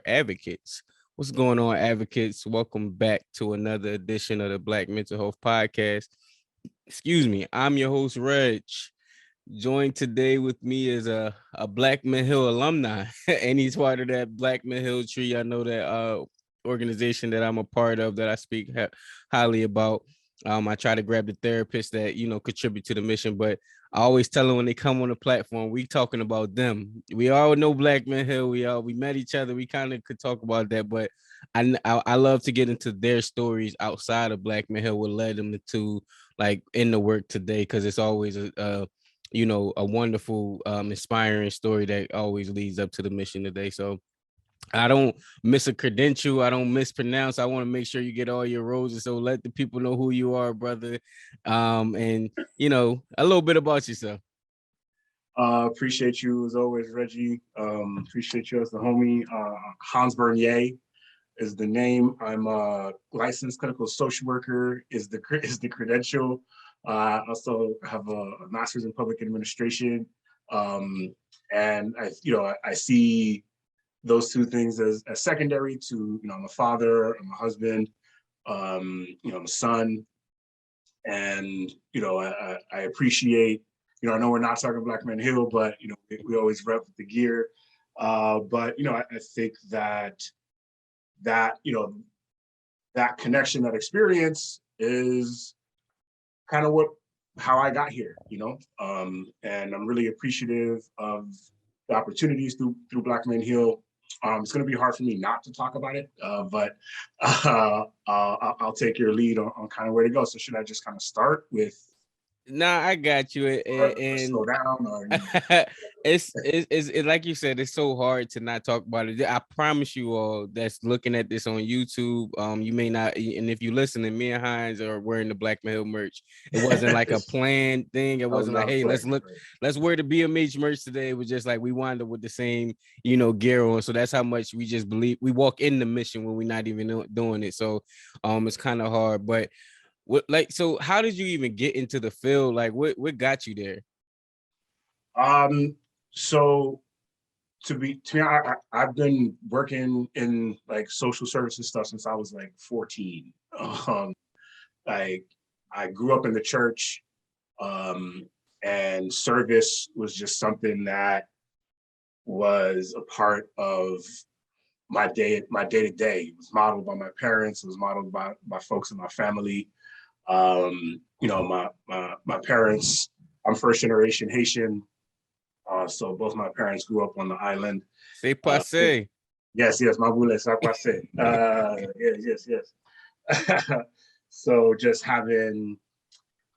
advocates. What's going on, advocates? Welcome back to another edition of the Black Mental Health Podcast. Excuse me, I'm your host, Reg. Joined today with me is a Blackman Hill alumni, and he's part of that Blackman Hill tree. I know that organization that I'm a part of that I speak highly about. I try to grab the therapists that contribute to the mission, but I always tell them when they come on the platform, we talking about them. We all know Blackman Hill. We met each other. We kind of could talk about that, but I love to get into their stories outside of Blackman Hill. What led them to like in the work today, because it's always a wonderful, inspiring story that always leads up to the mission today. So I don't miss a credential. I don't mispronounce. I want to make sure you get all your roses. So let the people know who you are, brother. And a little bit about yourself. Appreciate you as always, Reggie. Appreciate you as the homie. Hans Bernier is the name. I'm a licensed clinical social worker is the credential. I also have a master's in public administration. And I see those two things as secondary to, I'm a father, I'm a husband, I'm a son. And, I appreciate, I know we're not talking Blackman Hill, but, we always rep the gear. But, I think that connection, that experience is kind of how I got here, and I'm really appreciative of the opportunities through Blackman Hill. It's going to be hard for me not to talk about it, but I'll take your lead on kind of where to go. So should I just kind of start with? Nah, I got you. And slow down, or it's like you said, it's so hard to not talk about it. I promise you all that's looking at this on YouTube, you may not, and if you listen to me and Hines are wearing the Blackman Hill merch. It wasn't like a planned thing. It wasn't like, hey, let's wear the BMH merch today. It was just like we wind up with the same, gear on. So that's how much we just believe. We walk in the mission when we're not even doing it. So it's kind of hard, but so how did you even get into the field? Like what got you there? So to me, I've been working in like social services stuff since I was like 14. Like I grew up in the church, and service was just something that was a part of my day to day. It was modeled by my parents. It was modeled by folks in my family. My parents, I'm first generation Haitian. So both my parents grew up on the island. C'est passé. Yes, ma boule, c'est passé. Yes. So just having,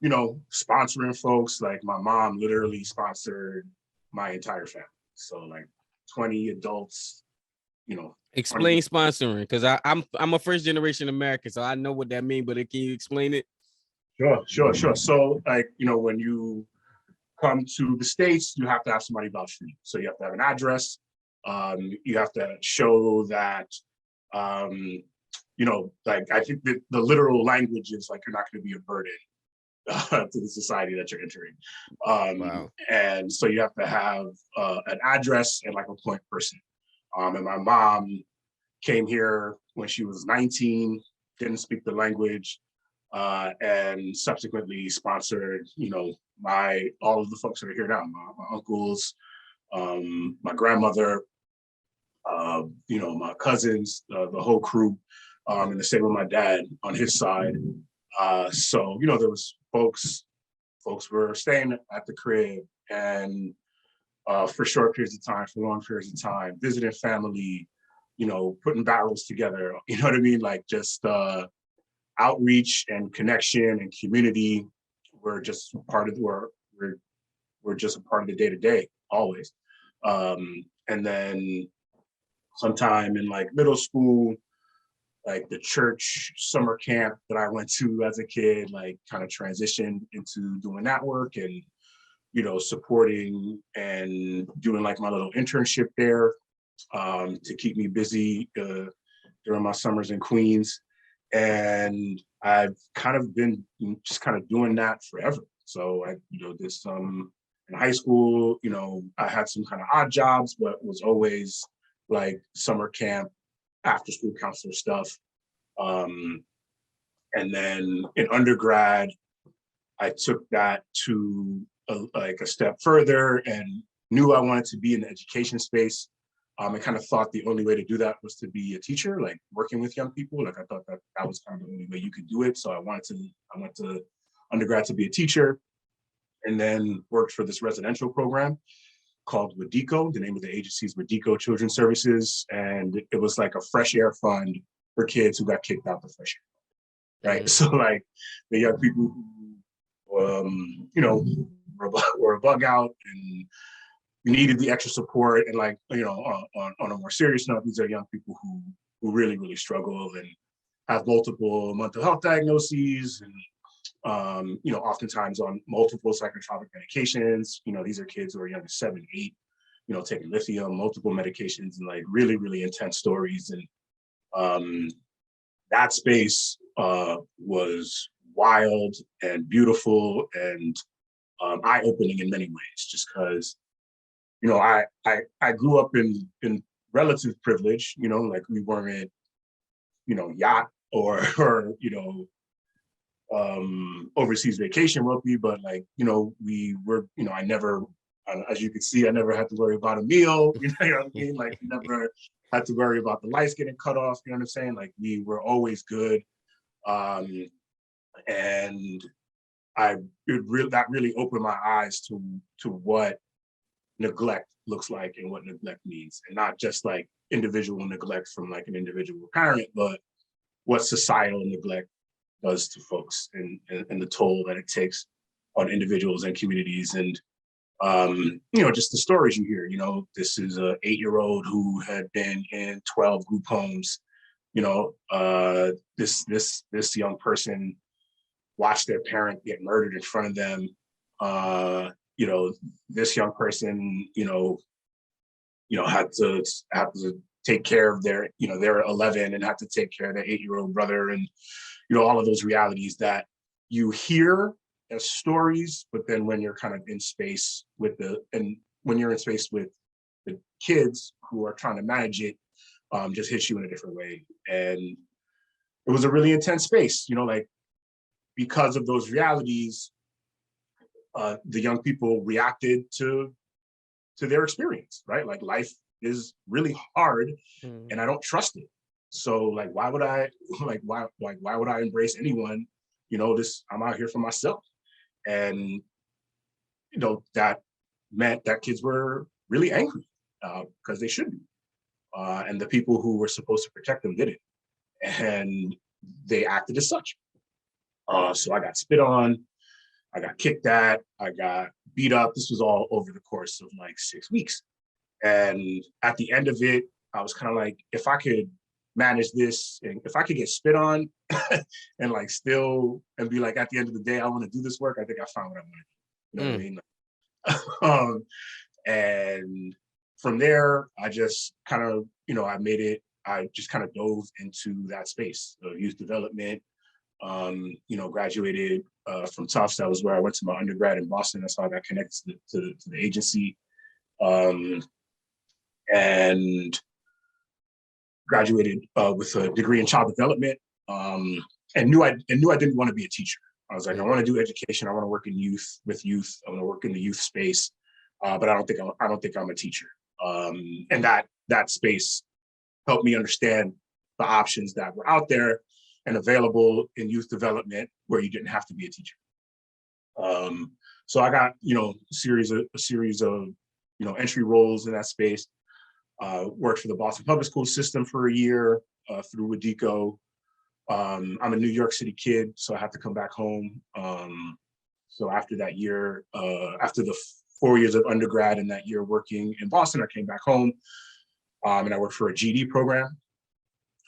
sponsoring folks, like my mom literally sponsored my entire family. So like 20 adults, Explain sponsoring, because I'm a first generation American, so I know what that means, but can you explain it? Sure. So like, when you come to the States, you have to have somebody vouch for you. So you have to have an address. You have to show that, like I think that the literal language is like, you're not going to be a burden to the society that you're entering. Wow. And so you have to have an address and like a point person. And my mom came here when she was 19, didn't speak the language, and subsequently sponsored, all of the folks that are here now, my uncles, my grandmother, my cousins, the whole crew, and the same with my dad on his side. So, there was folks were staying at the crib and for short periods of time, for long periods of time, visiting family, putting barrels together, you know what I mean? Like just outreach and connection and community were just part of we're just a part of the day-to-day always. And then sometime in like middle school, like the church summer camp that I went to as a kid, like kind of transitioned into doing that work and, supporting and doing like my little internship there to keep me busy during my summers in Queens. And I've kind of been just kind of doing that forever. So I, did some in high school, I had some kind of odd jobs, but was always like summer camp after school counselor stuff. And then in undergrad, I took that to a step further and knew I wanted to be in the education space. I kind of thought the only way to do that was to be a teacher, like working with young people. Like I thought that was kind of the only way you could do it. So I went to undergrad to be a teacher, and then worked for this residential program called WADICO. The name of the agency is WADICO Children's Services. And it was like a fresh air fund for kids who got kicked out the fresh air, right? So like the young people who, were a bug out and needed the extra support. And like, on a more serious note, these are young people who really, really struggle and have multiple mental health diagnoses and, oftentimes on multiple psychotropic medications. These are kids who are young as 7, 8, taking lithium, multiple medications, and like really, really intense stories. And that space was wild and beautiful and eye-opening in many ways, just because, I grew up in relative privilege, like we weren't, yacht or overseas vacation wealthy, but like, we were, I never, as you can see, I never had to worry about a meal, you know what I mean? Like, never had to worry about the lights getting cut off, you know what I'm saying? Like, we were always good. And that really opened my eyes to what neglect looks like and what neglect means, and not just like individual neglect from like an individual parent, but what societal neglect does to folks and the toll that it takes on individuals and communities. And just the stories you hear. This is a 8-year-old who had been in 12 group homes. This young person watched their parent get murdered in front of them. This young person, had to take care of their, they're 11 and had to take care of their 8-year-old brother, and all of those realities that you hear as stories, but then when you're kind of in space with when you're in space with the kids who are trying to manage it, just hits you in a different way. And it was a really intense space, like because of those realities, the young people reacted to their experience, right? Like life is really hard and I don't trust it. So like, why would I embrace anyone? I'm out here for myself. And, that meant that kids were really angry because they should be. And the people who were supposed to protect them didn't. And they acted as such. So I got spit on, I got kicked at, I got beat up. This was all over the course of like 6 weeks. And at the end of it, I was kind of like, if I could manage this, and if I could get spit on and like still and be like, at the end of the day, I want to do this work, I think I found what I wanted. You know what I mean? And from there, I just kind of, I just kind of dove into that space of youth development. Graduated from Tufts. That was where I went to my undergrad in Boston. That's how I got connected to the agency. And graduated with a degree in child development, and knew I didn't want to be a teacher. I was like, I want to do education. I want to work in youth with youth. I want to work in the youth space, but I don't think I'm a teacher. And that space helped me understand the options that were out there and available in youth development where you didn't have to be a teacher. So I got a series of entry roles in that space. Worked for the Boston Public School System for a year through WADICO. I'm a New York City kid, so I had to come back home. So after that year, after the 4 years of undergrad and that year working in Boston, I came back home and I worked for a GED program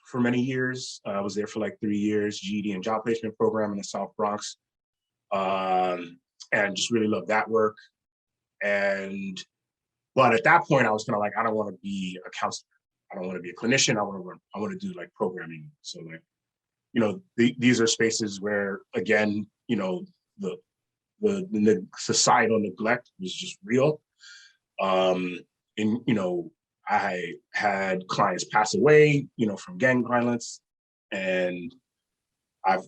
for many years. I was there for like 3 years, GED and job placement program in the South Bronx, and just really loved that work. But at that point, I was kind of like, I don't want to be a counselor. I don't want to be a clinician. I want to do like programming. So like, these are spaces where, again, the societal neglect was just real. And I had clients pass away, from gang violence, and I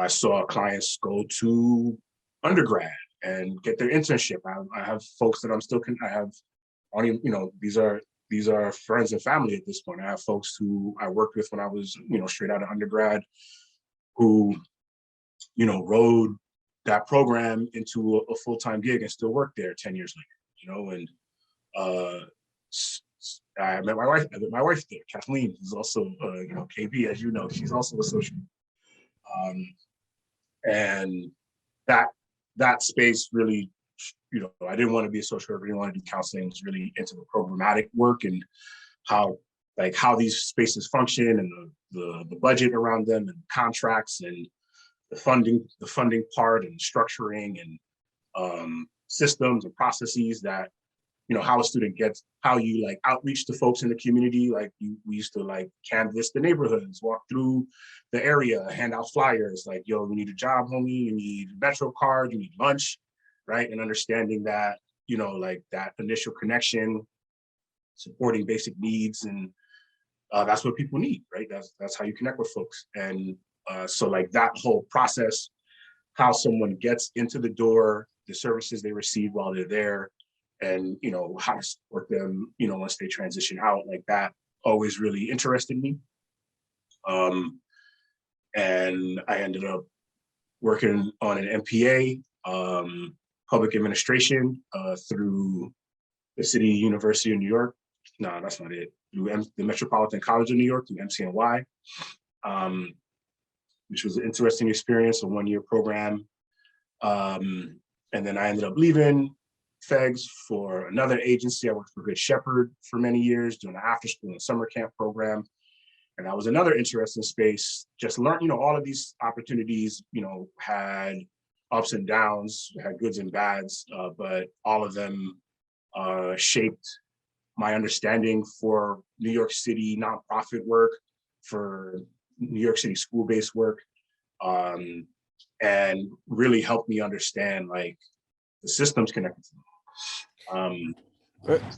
saw clients go to undergrad and get their internship. I have folks that I'm still, I have, these are friends and family at this point. I have folks who I worked with when I was, straight out of undergrad, who, rode that program into a full-time gig and still work there 10 years later, and I met my wife there. Kathleen is also, KB, as you know, she's also a social. And that space really, I didn't want to be a social worker. I didn't want to do counseling. I was really into the programmatic work and how these spaces function and the budget around them and contracts and the funding part and structuring and systems and processes that, how a student gets, how you outreach to folks in the community. We used to canvass the neighborhoods, walk through the area, hand out flyers, yo, we need a job, homie, you need a Metro card, you need lunch, right? And understanding that, that initial connection, supporting basic needs, and that's what people need, right? That's how you connect with folks. And so that whole process, how someone gets into the door, the services they receive while they're there, and how to support them, once they transition out, that always really interested me. And I ended up working on an MPA, public administration, through the City University of New York. No, that's not it. Through the Metropolitan College of New York, through MCNY, which was an interesting experience, a one-year program. And then I ended up leaving FEGS for another agency. I worked for Good Shepherd for many years, doing an after-school and summer camp program. And that was another interesting space. Just learn, all of these opportunities, had ups and downs, had goods and bads, but all of them shaped my understanding for New York City nonprofit work, for New York City school-based work, and really helped me understand the systems connected to them.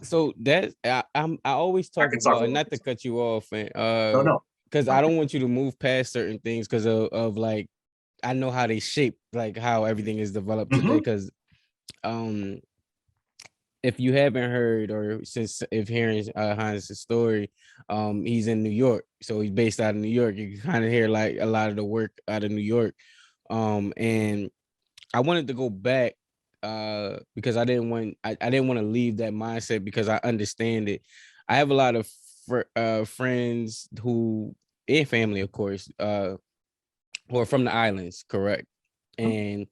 So that I always talk about, and not to cut you off, and No. because I don't want you to move past certain things because of I know how they shape how everything is developed today. Because if you haven't heard, or if hearing Hans' story, he's in New York, so he's based out of New York. You can kind of hear a lot of the work out of New York, and I wanted to go back because I didn't want to leave that mindset, because I understand it. I have a lot of friends and family, of course, who are from the islands, correct? And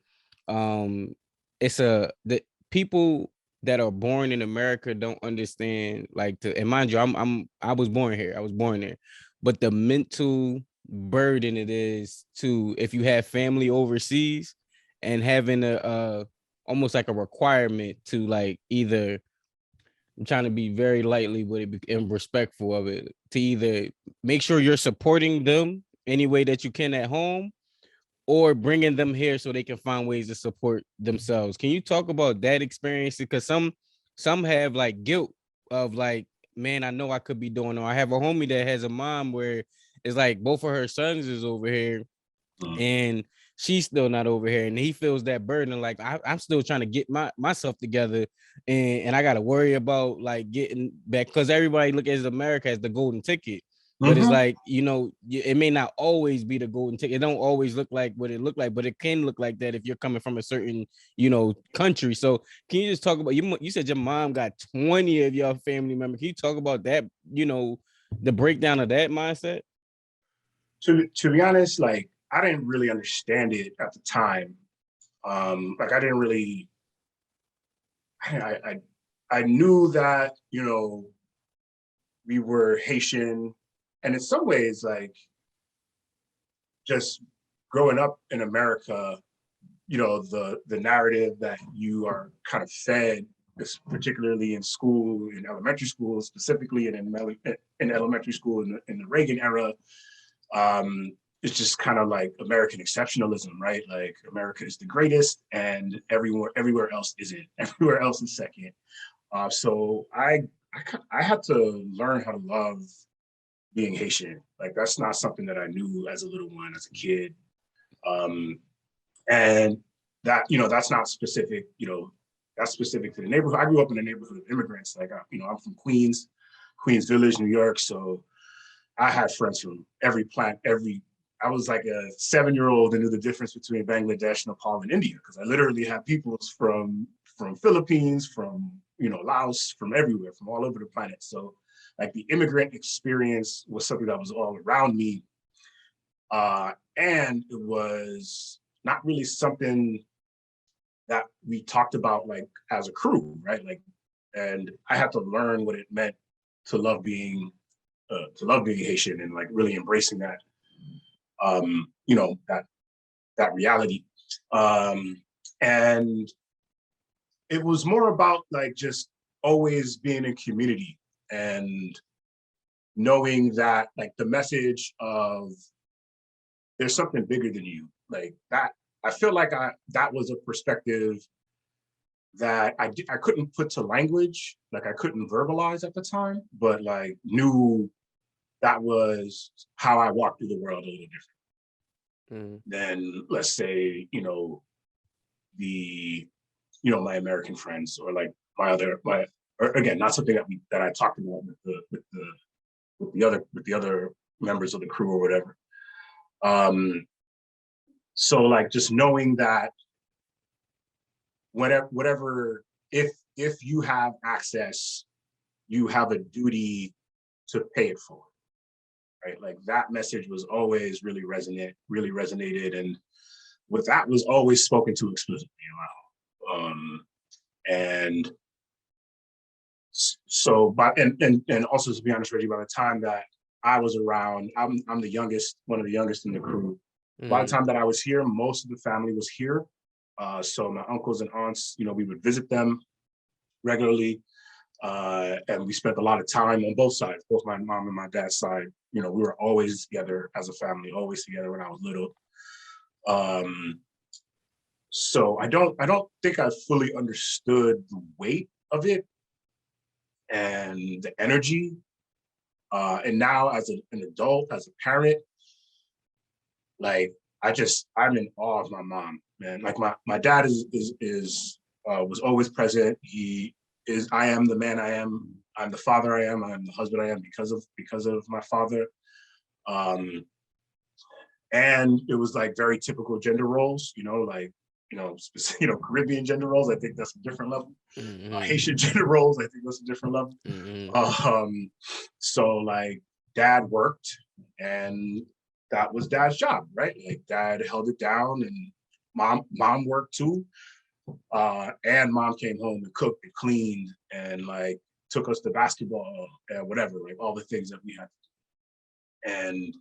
it's the people that are born in America don't understand, and mind you, I was born here. I was born there. But the mental burden it is to, if you have family overseas, and having a almost like a requirement to either, I'm trying to be very lightly with it and respectful of it, to either make sure you're supporting them any way that you can at home, or bringing them here so they can find ways to support themselves. Can you talk about that experience? Because some have guilt of man, I know I could be doing, or I have a homie that has a mom where it's both of her sons is over here and she's still not over here, and he feels that burden. I'm still trying to get myself together, and I got to worry about getting back, because everybody look at America as the golden ticket. But it's it may not always be the golden ticket. It don't always look like what it looked like, but it can look like that if you're coming from a certain, country. So can you just talk about, you said your mom got 20 of your family members. Can you talk about that, the breakdown of that mindset? To be honest, I didn't really understand it at the time. I didn't really, I knew that, we were Haitian, and in some ways, just growing up in America, the narrative that you are kind of fed, particularly in school, in elementary school specifically, and in elementary school in the Reagan era, it's just kind of American exceptionalism, right? America is the greatest, and everywhere else isn't. Everywhere else is second. So I I had to learn how to love being Haitian. Like that's not something that I knew as a little one, as a kid. And that, that's not specific, that's specific to the neighborhood. I grew up in a neighborhood of immigrants. Like, I'm from Queens Village, New York. So I had friends from I was like a 7-year-old and knew the difference between Bangladesh, Nepal, and India. Cause I literally had peoples from Philippines, from, Laos, from everywhere, from all over the planet. So like the immigrant experience was something that was all around me. And it was not really something that we talked about like as a crew, right? Like, and I had to learn what it meant to love being Haitian and like really embracing that, that reality. And it was more about like just always being in community and knowing that like the message of there's something bigger than you, like that. I feel like that was a perspective that I couldn't put to language, like I couldn't verbalize at the time, but like knew that was how I walked through the world a little different than, let's say, my American friends, or like or again, not something that I talked about with the other members of the crew or whatever. So like just knowing that whatever, if you have access, you have a duty to pay it forward, right? Like that message was always really resonated, and with that was always spoken to explicitly around. And so, and also, to be honest, Reggie, by the time that I was around, I'm the youngest, one of the youngest in the crew. By the time that I was here, most of the family was here. So my uncles and aunts, we would visit them regularly. And we spent a lot of time on both sides, both my mom and my dad's side. We were always together as a family, always together when I was little. So I don't think I fully understood the weight of it and the energy. And now as an adult, as a parent, like I'm in awe of my mom, man. Like my dad was always present. I am the man I am. I'm the father I am. I'm the husband I am because of my father. And it was like very typical gender roles, Caribbean gender roles. I think that's a different level. Haitian gender roles, I think that's a different level. So like dad worked, and that was dad's job, right? Like dad held it down, and mom worked too. And mom came home and cooked and cleaned and like took us to basketball and whatever, like all the things that we had. And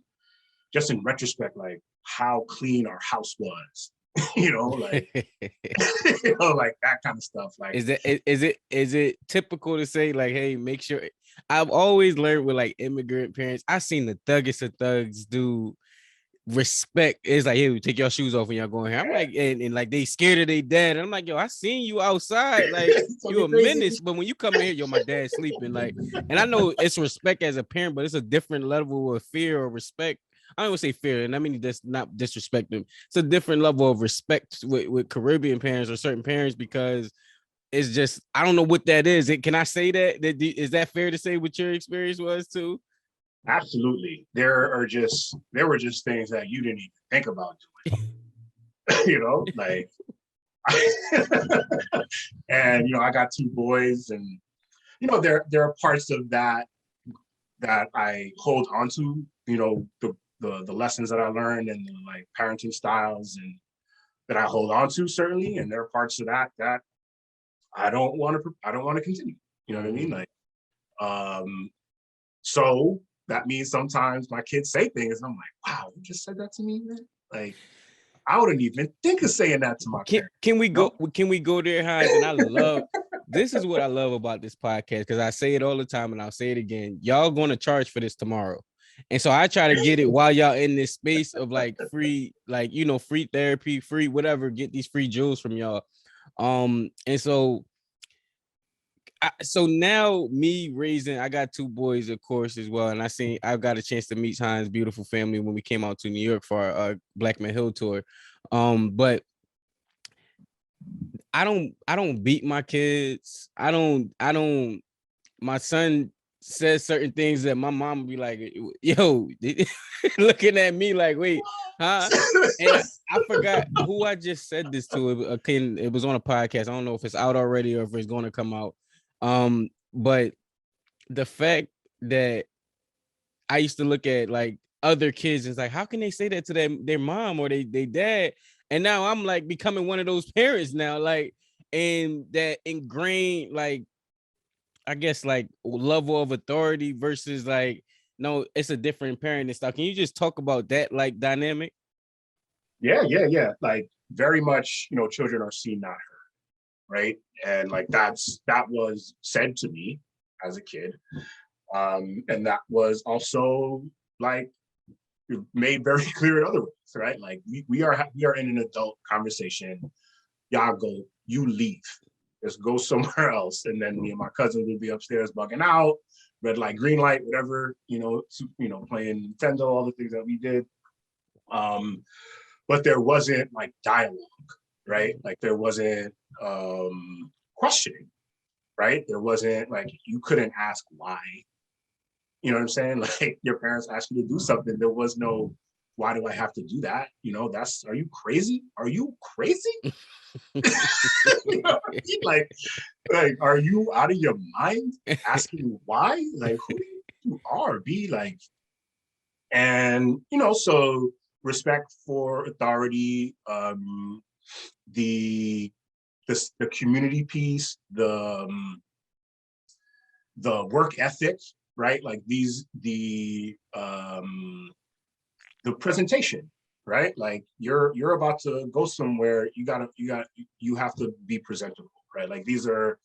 just in retrospect, like how clean our house was, like, like that kind of stuff. Like, is it typical to say like, hey, make sure? I've always learned with like immigrant parents, I seen the thuggest of thugs do respect. It's like, hey, take your shoes off when y'all going here. I'm like, and like they scared of their dad. And I'm like, yo, I seen you outside, like you a menace, but when you come in here, yo, my dad's sleeping. Like, and I know it's respect as a parent, but it's a different level of fear or respect. I don't say fear, and I mean that's not disrespect them. It's a different level of respect with Caribbean parents or certain parents, because it's just, I don't know what that is. Can I say that? Is that fair to say what your experience was too? Absolutely. There were just things that you didn't even think about doing. Like and I got 2 boys, and there are parts of that I hold on to, the lessons that I learned and the like parenting styles and that I hold on to, certainly. And there are parts of that I don't want to continue. You know what I mean? Like, so that means sometimes my kids say things and I'm like, wow, you just said that to me, man? Like, I wouldn't even think of saying that to my parents. Can we go there, Hans? And I love, this is what I love about this podcast, because I say it all the time and I'll say it again. Y'all going to charge for this tomorrow. And so I try to get it while y'all in this space of like free, like, free therapy, free whatever, get these free jewels from y'all. And so so now me raising, I got 2 boys, of course, as well, and I've got a chance to meet Hans' beautiful family when we came out to New York for our Blackman Hill tour. But I don't beat my kids. I don't. My son says certain things that my mom would be like, "Yo," looking at me like, "Wait, huh?" And I forgot who I just said this to. It was on a podcast. I don't know if it's out already or if it's going to come out. But the fact that I used to look at like other kids and it's like, how can they say that to their mom or they dad? And now I'm like becoming one of those parents now, like, and that ingrained, like, I guess, like, level of authority versus like, no, it's a different parenting style. Can you just talk about that, like, dynamic? Yeah. Like very much, children are seen, not heard, right? And like that was said to me as a kid. And that was also like made very clear in other ways, right? Like we are in an adult conversation. Y'all go, you leave. Just go somewhere else. And then me and my cousin would be upstairs bugging out, red light, green light, whatever, playing Nintendo, all the things that we did. But there wasn't like dialogue, right? Like there wasn't questioning, right? There wasn't like, you couldn't ask why. You know what I'm saying? Like your parents asked you to do something. There was no, why do I have to do that? Are you crazy? Are you crazy? You know what I mean? Like, are you out of your mind asking why? Like, who do you are? Be like, and so respect for authority, the community piece, the work ethic, right? Like the presentation, right? Like you're about to go somewhere, you have to be presentable, right? Like these are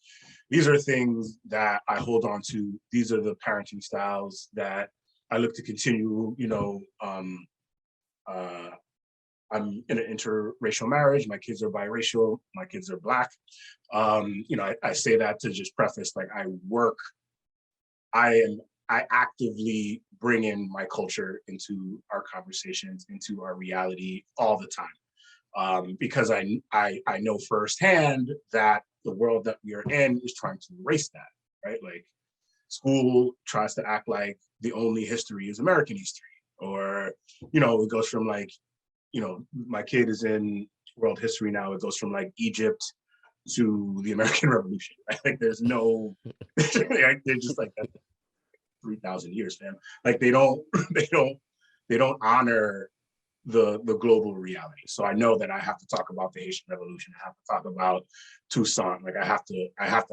things that I hold on to. These are the parenting styles that I look to continue. I'm in an interracial marriage. My kids are biracial. My kids are Black. I say that to just preface, like I actively bring in my culture into our conversations, into our reality all the time, because I know firsthand that the world that we are in is trying to erase that, right? Like school tries to act like the only history is American history, or it goes from like, my kid is in world history now. It goes from like Egypt to the American Revolution, right? Like there's no, they're just like that. 3,000 years, man. Like they don't honor the global reality. So I know that I have to talk about the Haitian Revolution. I have to talk about Toussaint. Like I have to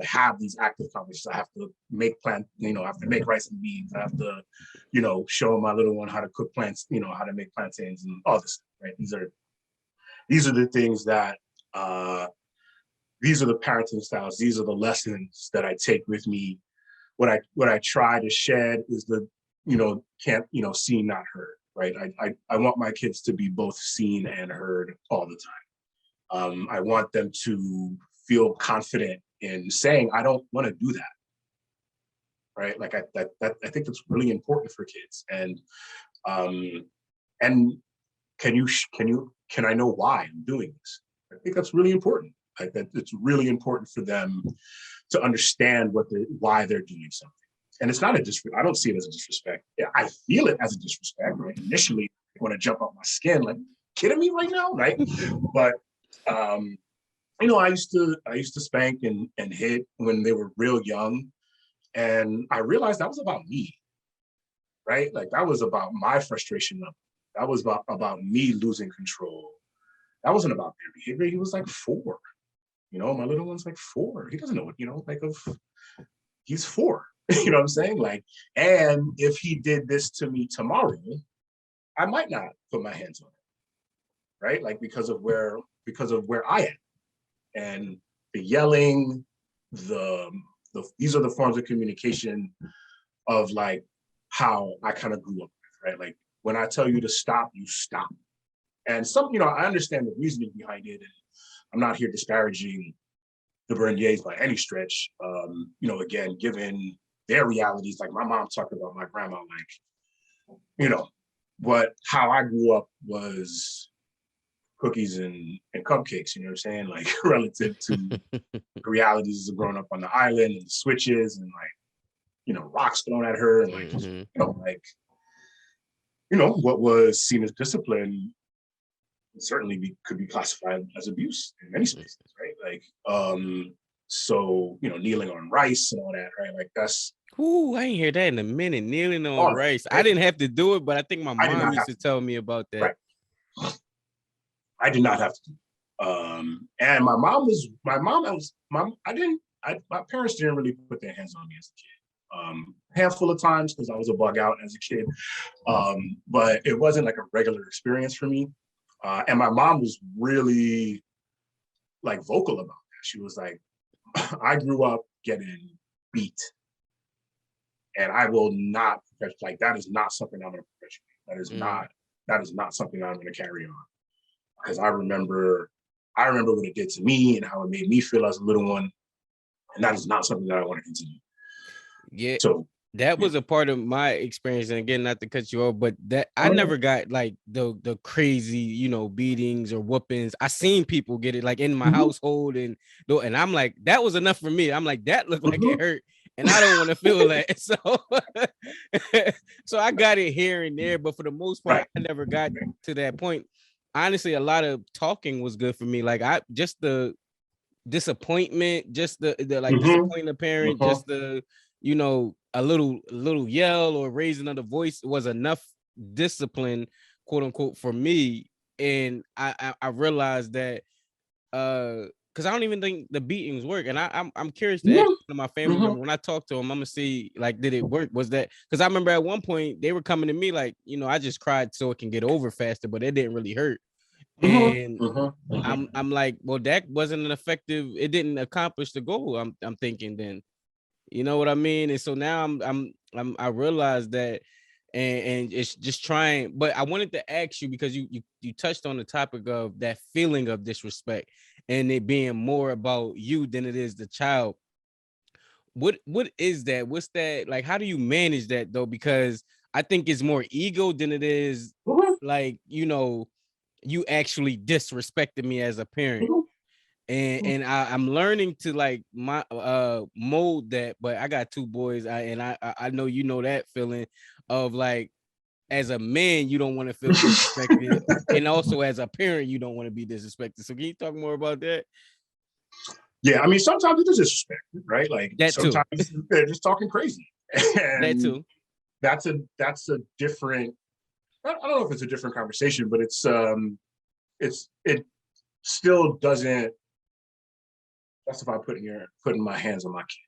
have these active conversations. I have to make I have to make rice and beans. I have to, show my little one how to cook plants, how to make plantains and all this, right? These are the things that these are the parenting styles. These are the lessons that I take with me. What I try to shed is the, seen, not heard, right? I want my kids to be both seen and heard all the time. I want them to feel confident in saying, I don't want to do that, right? Like I think that's really important for kids. And can I know why I'm doing this? I think that's really important. Like that it's really important for them to understand why they're doing something. And it's not a disrespect. I don't see it as a disrespect. Yeah, I feel it as a disrespect, right? Initially, I want to jump off my skin, like, kidding me right now, right? But I used to spank and hit when they were real young, and I realized that was about me, right? Like that was about my frustration level. That was about me losing control. That wasn't about their behavior. He was like 4. My little one's like 4. He doesn't know what, he's 4. You know what I'm saying? Like, and if he did this to me tomorrow, I might not put my hands on it, right? Like because of where I am. And the yelling, these are the forms of communication of like how I kind of grew up with, right? Like when I tell you to stop, you stop. And I understand the reasoning behind it. And I'm not here disparaging the Berniers by any stretch. You know, again, given their realities, like my mom talked about my grandma, like, you know, but how I grew up was cookies and cupcakes, you know what I'm saying? Like relative to the realities of growing up on the island and the switches and like, you know, rocks thrown at her and like, you know, like, you know, what was seen as discipline certainly could be classified as abuse in many spaces, right? Like, so, you know, kneeling on rice and all that, right? Like that's. Ooh, I ain't hear that in a minute. Kneeling on All rice. right. I didn't have to do it, but I think my I did mom not used have to to. tell me about that. Right. I did not have to do it. And my parents didn't really put their hands on me as a kid. Handful of times because I was a bug out as a kid. But it wasn't like a regular experience for me. And my mom was really like vocal about that. She was like, I grew up getting beat. And I will not, like, that is not something I'm going to perpetuate. That is not something I'm going to carry on. Because I remember what it did to me and how it made me feel as a little one. And that is not something that I want to continue. Yeah. So that was a part of my experience. And again, not to cut you off, but that I never got like the crazy, you know, beatings or whoopings. I seen people get it like in my household and I'm like, that was enough for me. I'm like, that looked like it hurt. And I don't want to feel that. So, so I got it here and there, but for the most part, I never got to that point. Honestly, a lot of talking was good for me. Like just the disappointment, just the like disappointing a parent, just the, you know, a little yell or raising of the voice was enough discipline, quote unquote, for me. And I realized that because I don't even think the beatings work. And I'm curious to ask one of my family members when I talk to them, I'm gonna see like, did it work? Was that because I remember at one point they were coming to me like, you know, I just cried so it can get over faster, but it didn't really hurt. And I'm like, well, that wasn't an effective. It didn't accomplish the goal. I'm thinking then, you know what I mean. And so now I realize that, and it's just trying. But I wanted to ask you because you touched on the topic of that feeling of disrespect and it being more about you than it is the child. What is that? What's that like? How do you manage that though? Because I think it's more ego than it is like, you know, you actually disrespected me as a parent. And I'm learning to like my mold that, but I got two boys, I know you know that feeling of like as a man you don't want to feel disrespected, and also as a parent you don't want to be disrespected. So can you talk more about that? Yeah, I mean sometimes it's disrespect, right? Like That too. sometimes they're just talking crazy. And that too. That's a different. I don't know if it's a different conversation, but it still doesn't justify putting my hands on my kid.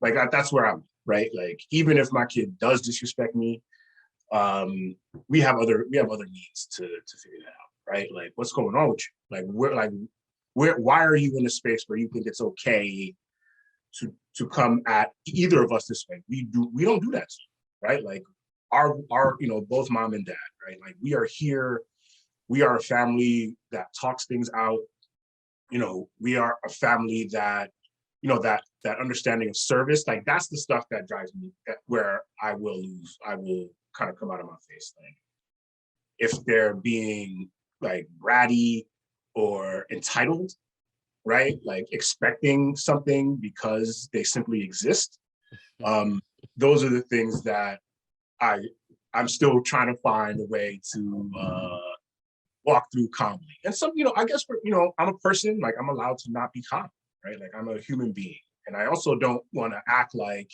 Like that's where I'm right. Like even if my kid does disrespect me, we have other means to figure that out, right? Like what's going on with you? Why are you in a space where you think it's okay to come at either of us this way? We don't do that, right? Like our you know, both mom and dad, right? Like we are here, we are a family that talks things out. You know, we are a family that, you know, that understanding of service, like that's the stuff that drives me, where I will kind of come out of my face. Like if they're being like bratty or entitled, right? Like expecting something because they simply exist. Those are the things that I'm still trying to find a way to walk through calmly. And some, you know, I guess you know, I'm a person, like I'm allowed to not be calm, right? Like I'm a human being. And I also don't want to act like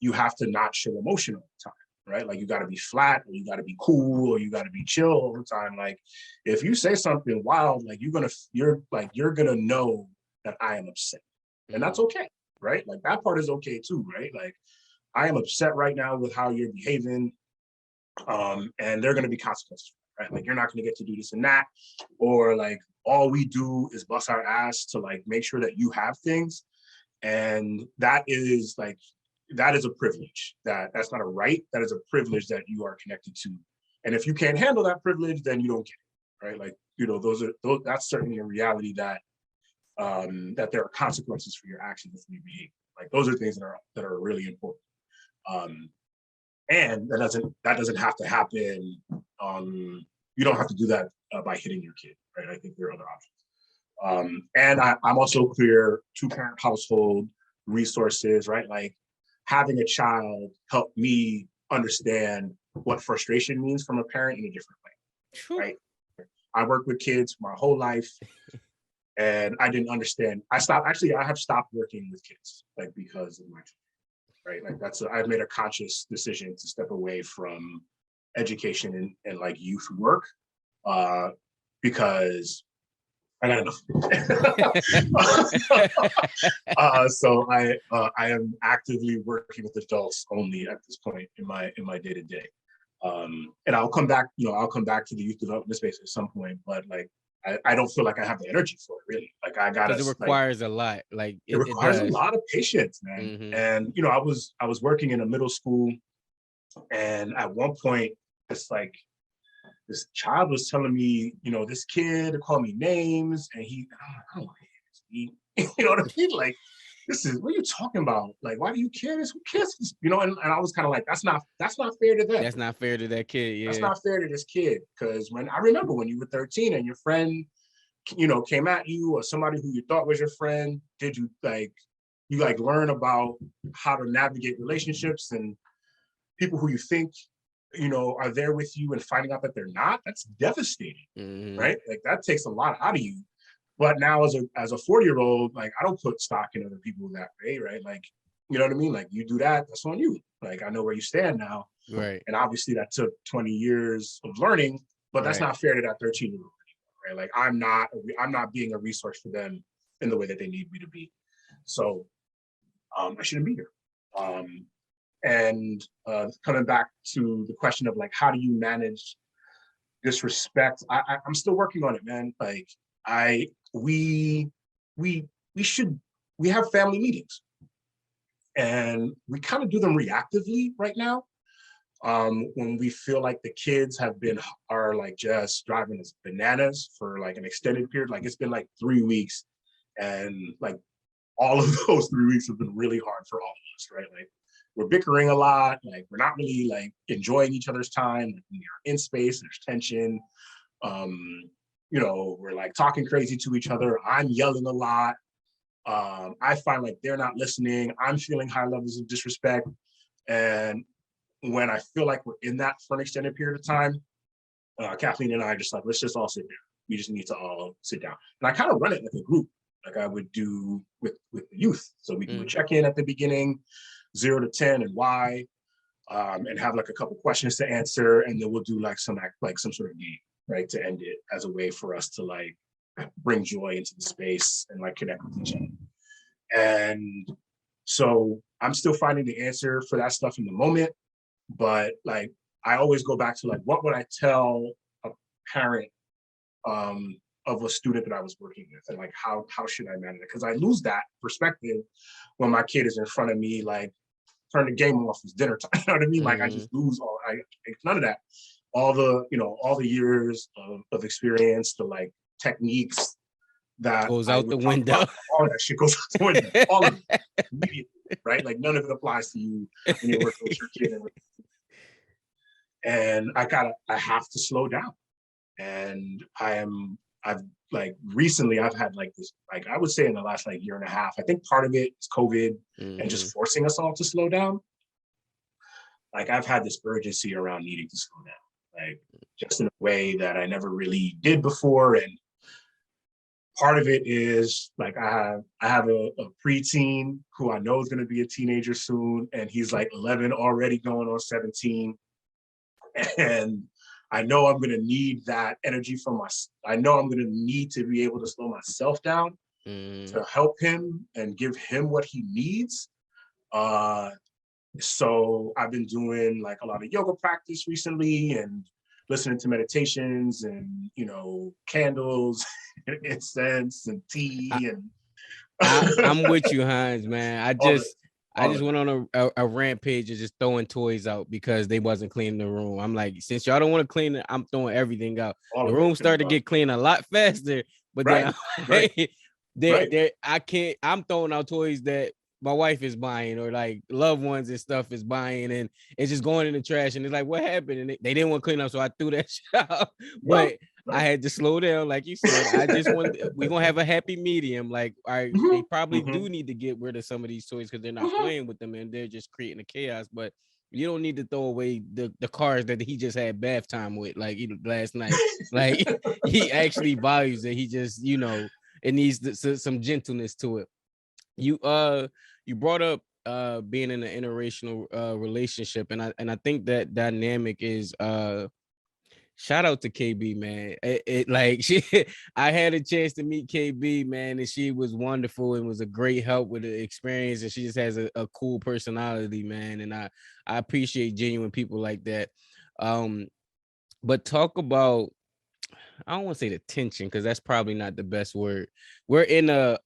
you have to not show emotion all the time, right? Like you got to be flat, or you got to be cool, or you got to be chill all the time. Like if you say something wild, like you're gonna know that I am upset. And that's okay, right? Like that part is okay too, right? Like I am upset right now with how you're behaving. And there are going to be consequences, right? Like you're not going to get to do this and that, or like all we do is bust our ass to like make sure that you have things, and that is a privilege. That's not a right. That is a privilege that you are connected to, and if you can't handle that privilege, then you don't get it, right? Like, you know, that's certainly a reality that that there are consequences for your actions if you behave. Like those are things that are really important. And that doesn't have to happen. You don't have to do that by hitting your kid, right? I think there are other options. And I'm also clear, 2-parent household resources, right? Like having a child helped me understand what frustration means from a parent in a different way, right? I worked with kids my whole life, and I didn't understand. I have stopped working with kids, like because of my children, right? Like I've made a conscious decision to step away from education and like youth work, because I got enough. So I am actively working with adults only at this point in my day to day. And I'll come back to the youth development space at some point, but like I don't feel like I have the energy for it really. Like I gotta, because it requires a lot. Like it requires a does. lot of patience, man. Mm-hmm. And I was working in a middle school, and at one point, it's like this child was telling me, this kid called me names, and I don't want to hear this. You know what I mean? Like, this is, what are you talking about? Like, why do you care? Who cares? And I was kind of like, that's not fair to them. That's not fair to that kid. Yeah. That's not fair to this kid. Because I remember when you were 13 and your friend, came at you, or somebody who you thought was your friend, did you learn about how to navigate relationships and people who you think are there with you, and finding out that they're not? That's devastating. Mm-hmm. Right? Like that takes a lot out of you. But now as a 40-year-old, like I don't put stock in other people that way, right? Like, you know what I mean? Like you do that, that's on you. Like I know where you stand now. Right. And obviously that took 20 years of learning, but that's not fair to that 13-year-old anymore, right? Like I'm not being a resource for them in the way that they need me to be. So I shouldn't be here. And coming back to the question of like, how do you manage disrespect? I'm still working on it, man. Like we have family meetings, and we kind of do them reactively right now. When we feel like the kids are like just driving us bananas for like an extended period, like it's been like 3 weeks, and like all of those 3 weeks have been really hard for all of us, right? Like we're bickering a lot, like we're not really like enjoying each other's time. Like, we are in space, there's tension. We're like talking crazy to each other. I'm yelling a lot. I find like they're not listening. I'm feeling high levels of disrespect. And when I feel like we're in that for an extended period of time, Kathleen and I are just like, let's just all sit down. We just need to all sit down. And I kind of run it like a group, like I would do with the youth. So we do a check-in at the beginning, 0 to 10 and why, and have like a couple questions to answer. And then we'll do like some sort of game, right, to end it as a way for us to like bring joy into the space and like connect with each other. And so I'm still finding the answer for that stuff in the moment, but like I always go back to like, what would I tell a parent of a student that I was working with, and like how should I manage it? Because I lose that perspective when my kid is in front of me, like turn the game off, it's dinner time. You know what I mean? Like I just lose none of that. All the years of experience, the like techniques that goes out the window. All that shit goes out the window. All of it immediately, right? Like none of it applies to you when you're working with your kid. And I have to slow down. And I've like recently I've had like this, like I would say in the last like year and a half, I think part of it is COVID and just forcing us all to slow down. Like I've had this urgency around needing to slow down, like just in a way that I never really did before. And part of it is like I have a preteen who I know is going to be a teenager soon, and he's like 11 already, going on 17. And I know I'm going to need that energy I know I'm going to need to be able to slow myself down to help him and give him what he needs. So I've been doing like a lot of yoga practice recently, and listening to meditations, and candles, incense, and tea. And I'm with you, Hans, man. I just went on a rampage of just throwing toys out because they wasn't cleaning the room. I'm like, since y'all don't want to clean it, I'm throwing everything out. The room started to get clean a lot faster, but then Right. I'm throwing out toys that my wife is buying, or like loved ones and stuff is buying, and it's just going in the trash. And it's like, what happened? And they didn't want to clean up, so I threw that shit out. Yeah. But I Right. had to slow down, like you said. I just want we're gonna have a happy medium. Like, all right, they Hmm. probably Hmm. do need to get rid of some of these toys because they're not Hmm. playing with them and they're just creating a chaos. But you don't need to throw away the cars that he just had bath time with, like last night. Like he actually values it. He just, it needs some gentleness to it. You brought up being in an interracial relationship, and I think that dynamic is shout out to KB, man. It like I had a chance to meet KB, man, and she was wonderful and was a great help with the experience, and she just has a cool personality, man. And I appreciate genuine people like that. Um, but talk about, I don't want to say the tension because that's probably not the best word. We're in a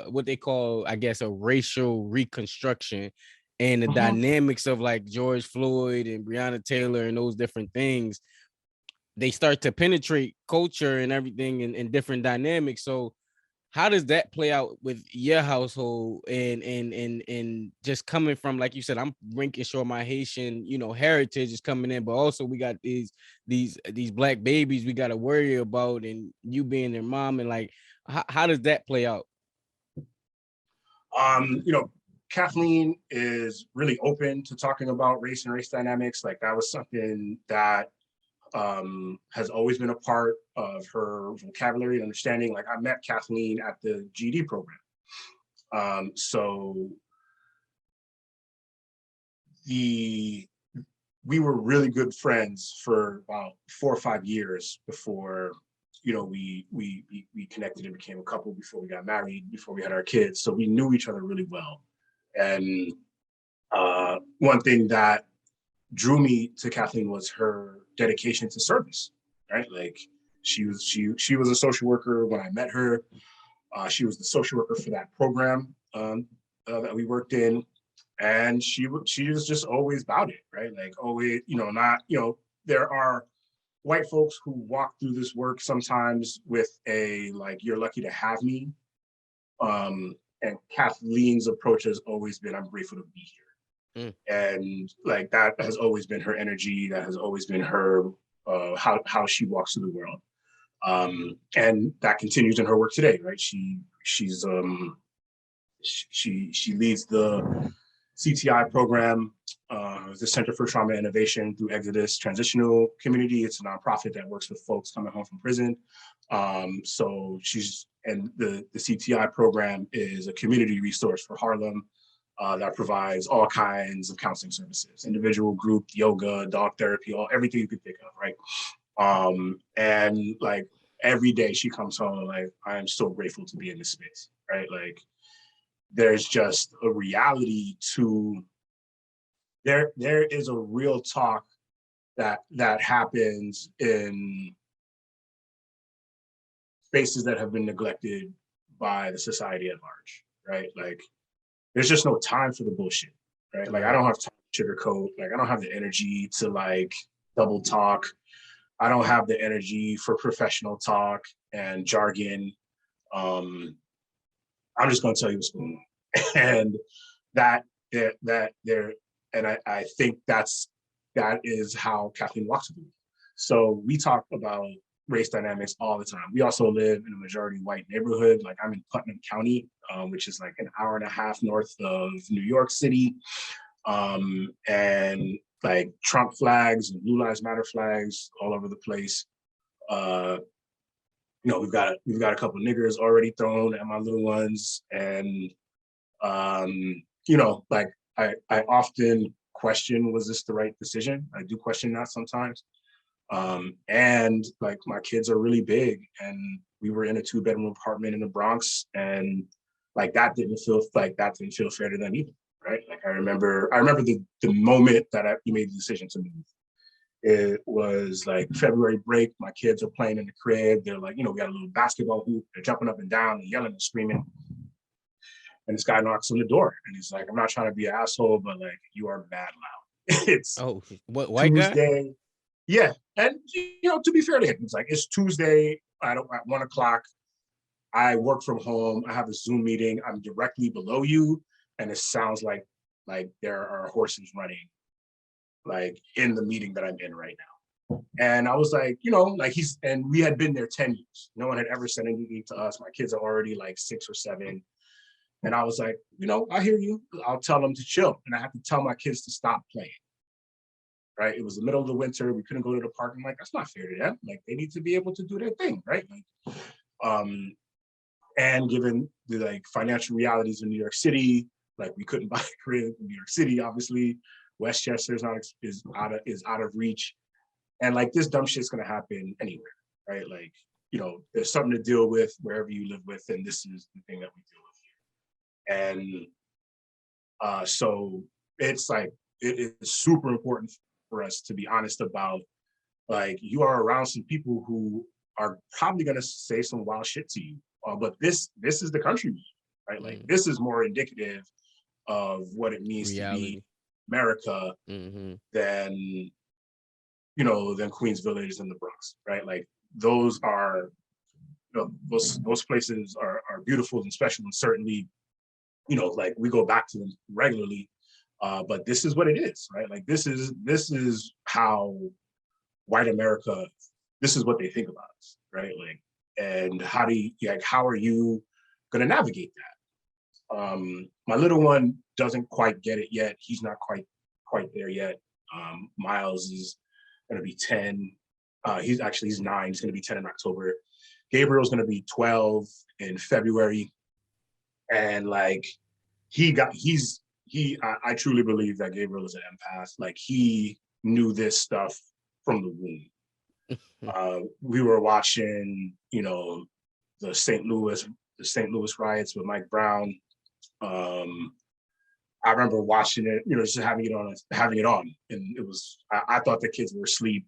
what they call, I guess, a racial reconstruction, and the Hmm. dynamics of like George Floyd and Breonna Taylor and those different things, they start to penetrate culture and everything and different dynamics. So how does that play out with your household and just coming from, like you said, I'm making sure my Haitian, heritage is coming in, but also we got these black babies we got to worry about, and you being their mom, and like how does that play out? You know, Kathleen is really open to talking about race and race dynamics. Like that was something that has always been a part of her vocabulary and understanding. Like I met Kathleen at the GD program. So the we were really good friends for about 4 or 5 years before, we connected and became a couple, before we got married, before we had our kids. So we knew each other really well. And one thing that drew me to Kathleen was her dedication to service, right? Like she was a social worker when I met her. She was the social worker for that program that we worked in, and she was just always about it, right? Like always, not there are white folks who walk through this work sometimes with a like, you're lucky to have me. And Kathleen's approach has always been, I'm grateful to be here. Mm. And like that has always been her energy. That has always been her how she walks through the world. And that continues in her work today, right? She leads the CTI program, the Center for Trauma Innovation through Exodus Transitional Community. It's a nonprofit that works with folks coming home from prison. So the CTI program is a community resource for Harlem that provides all kinds of counseling services, individual, group, yoga, dog therapy, everything you could think of, right? And like every day she comes home, like, I am so grateful to be in this space, right? Like there's just a reality to there is a real talk that happens in spaces that have been neglected by the society at large, right? Like there's just no time for the bullshit, right? Like I Right. don't have time to sugarcoat, like I don't have the energy to like double talk. I don't have the energy for professional talk and jargon. Um, I'm just gonna tell you what's going on. And that that there and I think that is how Kathleen walks with me. So we talk about race dynamics all the time. We also live in a majority white neighborhood. Like I'm in Putnam County, which is like an hour and a half north of New York City. And like Trump flags and Blue Lives Matter flags all over the place. Uh, we've got a couple of niggers already thrown at my little ones, and like I often question, was this the right decision? I do question that sometimes. And like my kids are really big, and we were in a 2-bedroom apartment in the Bronx, and like that didn't feel fair to them either, right? Like I remember the moment that we made the decision to move. It was like February break. My kids are playing in the crib. They're like, we got a little basketball hoop. They're jumping up and down and yelling and screaming. And this guy knocks on the door, and he's like, I'm not trying to be an asshole, but like, you are mad loud. It's Oh, what, white guy? Tuesday. Yeah. And, to be fair to him, it's like, it's Tuesday at 1 o'clock. I work from home, I have a Zoom meeting, I'm directly below you, and it sounds like there are horses running like in the meeting that I'm in right now. And I was like, like and we had been there 10 years. No one had ever said anything to us. My kids are already like 6 or 7. And I was like, I hear you. I'll tell them to chill. And I have to tell my kids to stop playing. Right. It was the middle of the winter. We couldn't go to the park. I'm like, that's not fair to them. Like, they need to be able to do their thing. Right. Like, and given the like financial realities in New York City, like we couldn't buy a crib in New York City, obviously. Westchester is out of reach. And like this dumb shit's gonna happen anywhere, right? Like, there's something to deal with wherever you live with, and this is the thing that we deal with here. And so it's like, it is super important for us to be honest about, like, you are around some people who are probably gonna say some wild shit to you. But this is the country, right? Like, this is more indicative of what it means to be America than than Queens Village and the Bronx, right? Like, those are, those places are beautiful and special, and certainly, like, we go back to them regularly. But this is what it is, right? Like, this is how white America, this is what they think about us, right? Like, and how are you going to navigate that? My little one doesn't quite get it yet. He's not quite there yet. Miles is going to be 10. He's 9. He's going to be 10 in October. Gabriel's going to be 12 in February. And like, I truly believe that Gabriel is an empath. Like, he knew this stuff from the womb. We were watching, the St. Louis riots with Mike Brown. I remember watching it, just having it on, and it was, I thought the kids were asleep.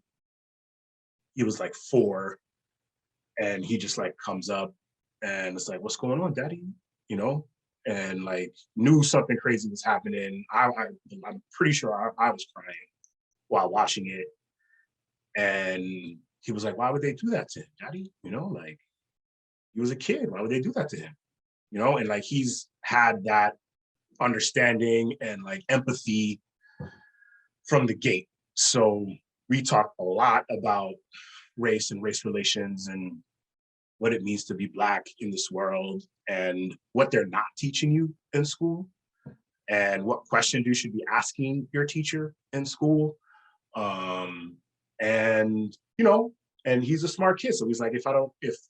He was like 4, and he just like comes up, and it's like, "What's going on, Daddy?" And like, knew something crazy was happening. I'm pretty sure I was crying while watching it, and he was like, "Why would they do that to him, Daddy?" Like, he was a kid. Why would they do that to him? And like, he's had that understanding and like empathy from the gate. So we talk a lot about race and race relations and what it means to be Black in this world, and what they're not teaching you in school, and what questions you should be asking your teacher in school. And and he's a smart kid, so he's like, if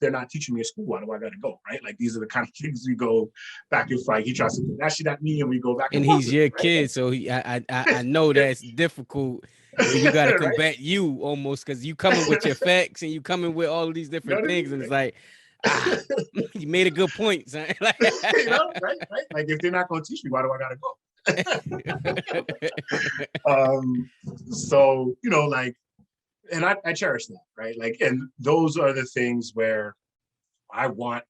they're not teaching me in school, why do I gotta go, right? Like, these are the kind of things we go back and forth. He tries to do that shit at me, and we go back and forth. he's your right? kid, so I know that's difficult when you got to combat you almost, because you coming with your facts and you coming with all of these different things, and it's like, you made a good point, son. Right? Like, if they're not going to teach me, why do I gotta go? So like, and I cherish that, right? Like, and those are the things where I want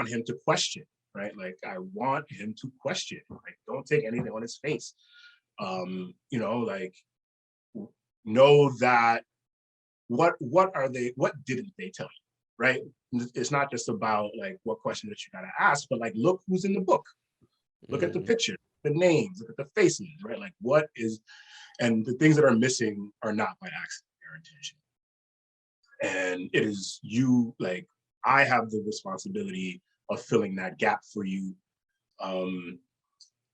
him to question, right? Like, I want him to question. Like, don't take anything on his face. Like, know that what didn't they tell you, right? It's not just about like what question that you gotta ask, but like, look who's in the book. Look at the picture, the names, look at the faces, right? Like, what is, and the things that are missing are not by accident, or intention. And it is you, like, I have the responsibility of filling that gap for you.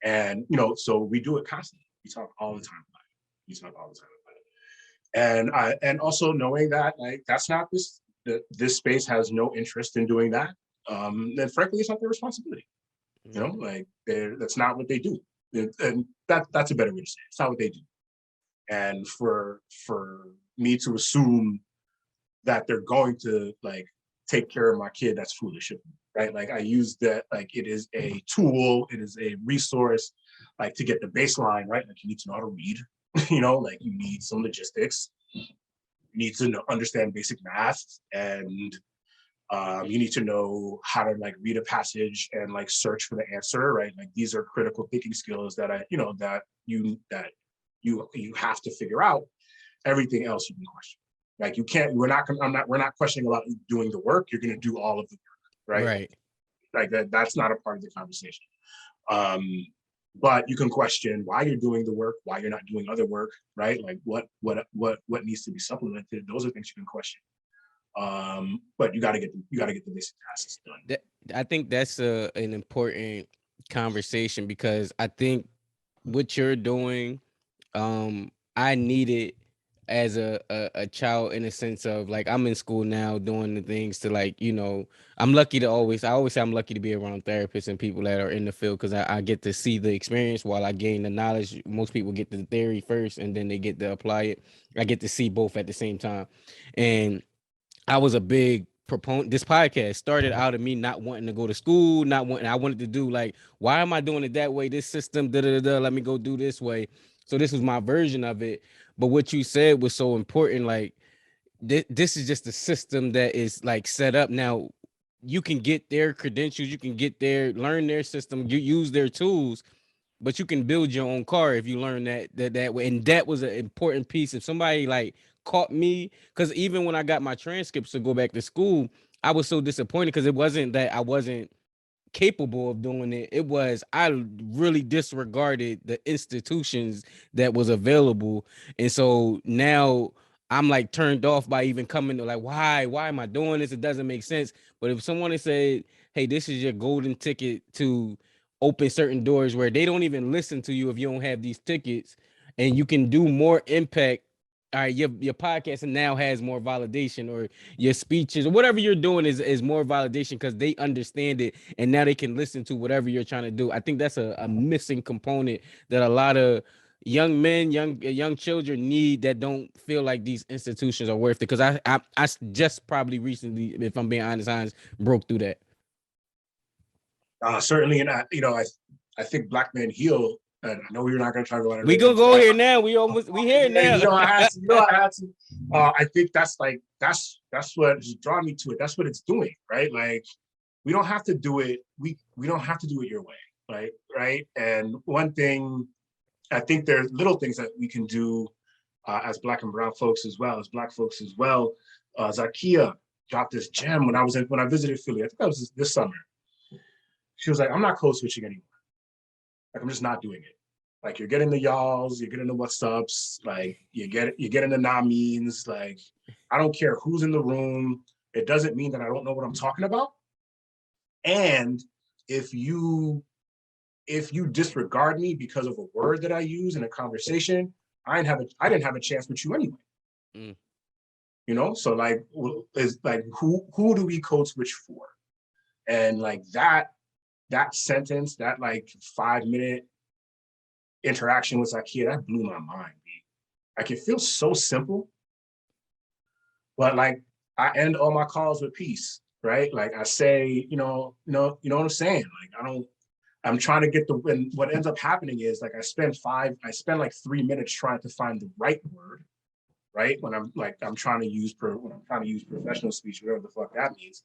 And so we do it constantly. We talk all the time about it. And also knowing that, like, that's not this space has no interest in doing that. And frankly, it's not their responsibility. Like, that's not what they do. And that's a better way to say it. It's not what they do. And for me to assume that they're going to like take care of my kid, that's foolish, right? Like, I use that, like, it is a tool, it is a resource, like, to get the baseline, right? Like, you need to know how to read, like, you need some logistics, you need to understand basic math, and you need to know how to like read a passage and like search for the answer, right? Like, these are critical thinking skills that you have to figure out. Everything else you can question. Like, we're not questioning about doing the work. You're going to do all of the work, right? Right. Like that's not a part of the conversation. But you can question why you're doing the work, why you're not doing other work, right? Like what needs to be supplemented. Those are things you can question. But you got to get the basic tasks done. I think that's an important conversation, because I think what you're doing, I need it as a child, in a sense of like, I'm in school now doing the things to, like, I'm lucky to I always say I'm lucky to be around therapists and people that are in the field, because I get to see the experience while I gain the knowledge. Most people get the theory first and then they get to apply it. I get to see both at the same time. And I was a big proponent. This podcast started out of me not wanting to go to school, I wanted to do, like, why am I doing it that way? This system, let me go do this way. So this was my version of it. But what you said was so important. Like, this is just a system that is like set up. Now you can get their credentials, you can learn their system, you use their tools, but you can build your own car if you learn that way. And that was an important piece. If somebody like caught me, because even when I got my transcripts to go back to school, I was so disappointed, because it wasn't that I wasn't capable of doing it. It was, I really disregarded the institutions that was available. And so now I'm like turned off by even coming to, like, why am I doing this? It doesn't make sense. But if someone had said, hey, this is your golden ticket to open certain doors, where they don't even listen to you if you don't have these tickets, and you can do more impact. All right, your podcast now has more validation, or your speeches or whatever you're doing is more validation, because they understand it, and now they can listen to whatever you're trying to do. I think that's a missing component that a lot of young men, young children need, that don't feel like these institutions are worth it. Because I just probably recently, if I'm being honest, Hans, broke through that. Certainly, and I think Blackman Hill. And I know we're not going to talk about it. We gonna go here now. We here now. I had to. I think that's what has drawn me to it. That's what it's doing, right? Like, we don't have to do it. We don't have to do it your way, right? And one thing, I think there's little things that we can do as Black and brown folks, as well as Black folks as well. Zakia dropped this gem when I visited Philly. I think that was this summer. She was like, I'm not code switching anymore. Like, I'm just not doing it. Like, you're getting the y'alls, you're getting the what's ups, like you're getting the nah means. Like, I don't care who's in the room. It doesn't mean that I don't know what I'm talking about. And if you disregard me because of a word that I use in a conversation, I didn't have a chance with you anyway. Mm. So like, is like, who do we code switch for? And like that sentence, that like 5-minute interaction with Zakia, that blew my mind. Like, it feels so simple, but like, I end all my calls with peace, right? Like, I say, you know what I'm saying? Like, I'm trying to get and what ends up happening is, like, I spend like 3 minutes trying to find the right word, right? When I'm trying to use professional speech, whatever the fuck that means.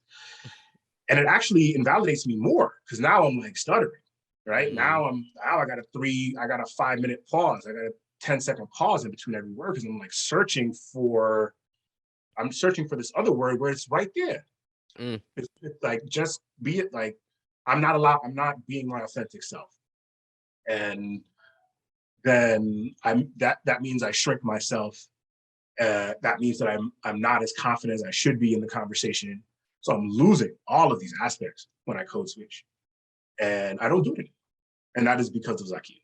And it actually invalidates me more, because now I'm like stuttering, right? Now I got a 5-minute pause. I got a 10-second pause in between every word, because I'm like searching for this other word where it's right there. It's like, just be it. Like, I'm not being my authentic self. And then that means I shrink myself. That means that I'm not as confident as I should be in the conversation. So I'm losing all of these aspects when I code switch, and I don't do it. And that is because of Zakia.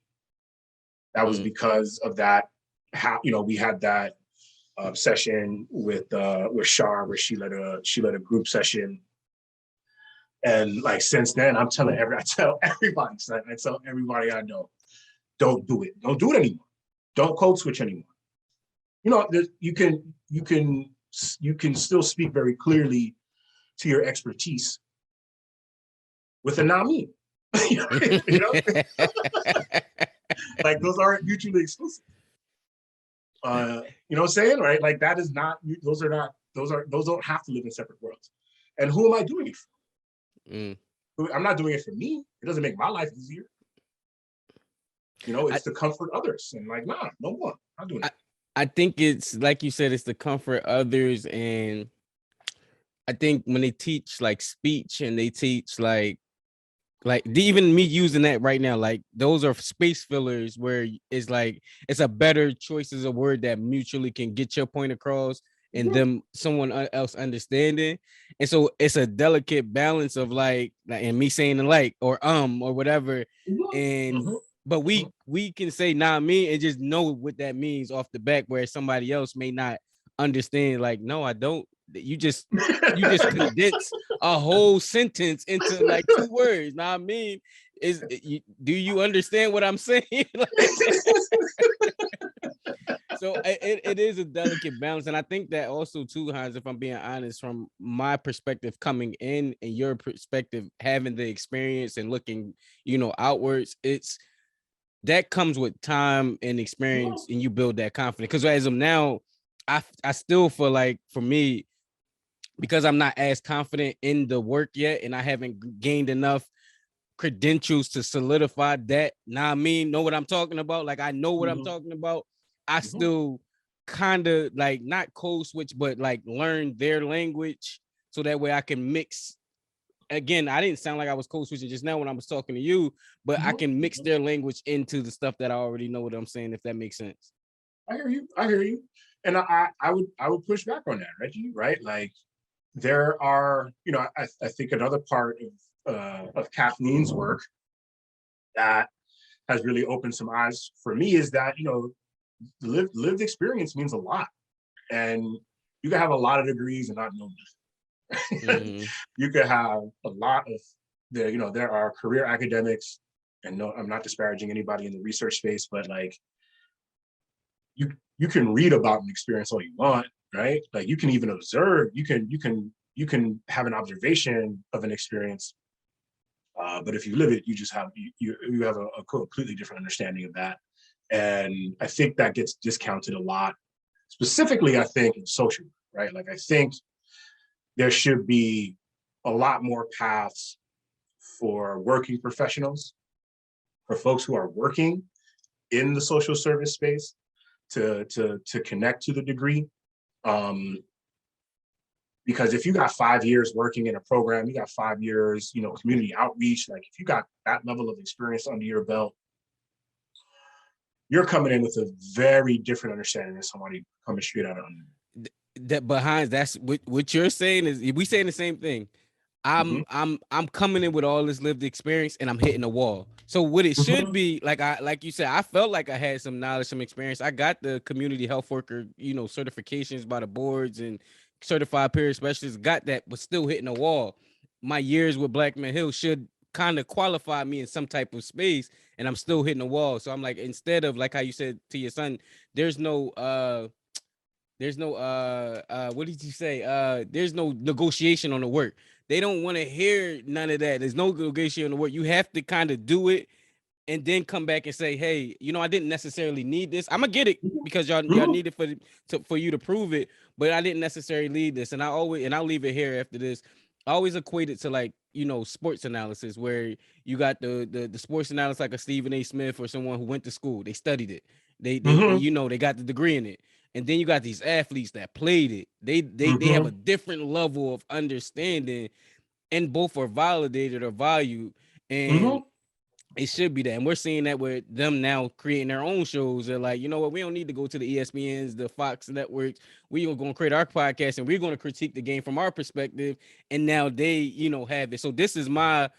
That was because of that. We had that session with Shar, where she led a group session. And like, since then, I tell everybody, I tell everybody I know, don't do it. Don't do it anymore. Don't code switch anymore. You can still speak very clearly to your expertise with a NAMI. Like, those aren't mutually exclusive. You know what I'm saying, right? Like, that is not. Those don't have to live in separate worlds. And who am I doing it for? I'm not doing it for me. It doesn't make my life easier. It's to comfort others. And like, nah, no more. I'm doing it. I think it's like you said, it's to comfort others. And I think when they teach like speech, and they teach like Like even me using that right now, like those are space fillers where it's like it's a better choice as a word that mutually can get your point across and Mhm. them someone else understanding. And so it's a delicate balance of like and me saying the like or whatever. Mhm. And Mhm. but Mhm. we can say nah me and just know what that means off the back where somebody else may not understand. Like, no, I don't. You just condense a whole sentence into like two words. Now I mean, do you understand what I'm saying? Like, so it is a delicate balance, and I think that also too, Hans, if I'm being honest, from my perspective coming in and your perspective having the experience and looking, outwards, it's that comes with time and experience, and you build that confidence. Because as of now, I still feel like for me, because I'm not as confident in the work yet, and I haven't gained enough credentials to solidify that. Now I mean, know what I'm talking about. Like I know what I'm Mhm. talking about. I Mhm. still kind of like not code switch, but like learn their language so that way I can mix. Again, I didn't sound like I was code switching just now when I was talking to you, but I Mhm. can mix Mhm. their language into the stuff that I already know what I'm saying, if that makes sense. I hear you. I hear you. And I would push back on that, Reggie. Right? Like there are, I think another part of Kathleen's work that has really opened some eyes for me is that lived experience means a lot, and you can have a lot of degrees and not know nothing. Mm-hmm. You could have a lot of there are career academics, and no, I'm not disparaging anybody in the research space, but like you can read about an experience all you want, right? Like you can even observe, you can have an observation of an experience, but if you live it, you just have you have a completely different understanding of that. And I think that gets discounted a lot, specifically I think in social, right? Like I think there should be a lot more paths for working professionals, for folks who are working in the social service space to connect to the degree. Um, because if you got 5 years working in a program, you got 5 years, community outreach, like if you got that level of experience under your belt, you're coming in with a very different understanding than somebody coming straight out of under. That behind that's what you're saying is we saying the same thing. I'm Mm-hmm. I'm coming in with all this lived experience and I'm hitting a wall. So what it should Mm-hmm. be, like you said, I felt like I had some knowledge, some experience. I got the community health worker, certifications by the boards and certified peer specialists, got that, but still hitting a wall. My years with Blackman Hill should kind of qualify me in some type of space, and I'm still hitting a wall. So I'm like, instead of like how you said to your son, there's no what did you say? There's no negotiation on the work. They don't want to hear none of that. There's no negotiation on the work. You have to kind of do it and then come back and say, hey, I didn't necessarily need this. I'm gonna get it because y'all Mm-hmm. need it for you to prove it, but I didn't necessarily need this. And I'll leave it here after this. I always equate it to like, sports analysis where you got the sports analysis like a Stephen A. Smith or someone who went to school. They studied it. They Mm-hmm. they got the degree in it. And then you got these athletes that played it. They have Mm-hmm. a different level of understanding, and both are validated or valued. And Mm-hmm. it should be that. And we're seeing that with them now creating their own shows. They're like, you know what? We don't need to go to the ESPNs, the Fox networks. We are going to create our podcast and we're going to critique the game from our perspective. And now they, have it. So this is my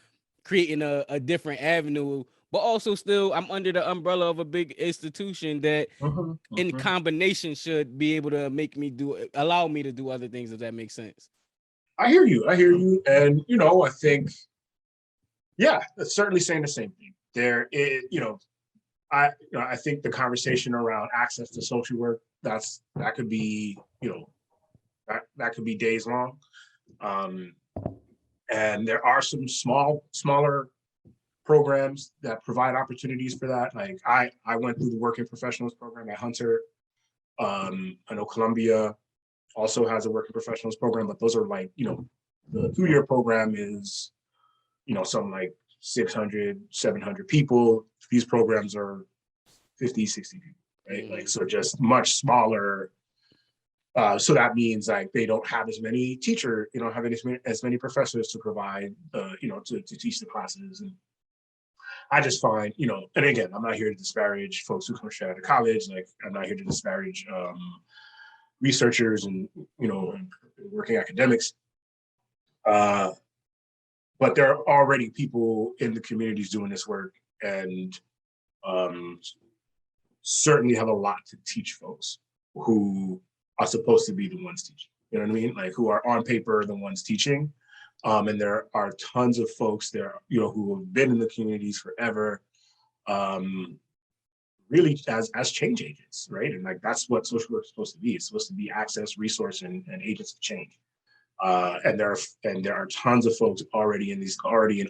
creating a different avenue, but also still I'm under the umbrella of a big institution that Mm-hmm. in Mm-hmm. combination should be able to allow me to do other things, if that makes sense. I hear you. I hear you. And I think, yeah, it's certainly saying the same thing. I think the conversation around access to social work, that could be, that could be days long. Um, and there are some smaller programs that provide opportunities for that. Like I went through the working professionals program at Hunter. I know Columbia also has a working professionals program, but those are like, the 2-year program is, something like 600, 700 people. These programs are 50, 60 people, right? Like, Mm-hmm. so just much smaller So that means like they don't have as many as many professors to provide, to teach the classes. And I just find, and again, I'm not here to disparage folks who come straight out of college. Like, I'm not here to disparage researchers and, working academics. But there are already people in the communities doing this work, and certainly have a lot to teach folks who are supposed to be the ones teaching. You know what I mean? Like, who are on paper the ones teaching. And there are tons of folks there, who have been in the communities forever, really as change agents, right? And like, that's what social work is supposed to be. It's supposed to be access, resource, and agents of change. And there are tons of folks already in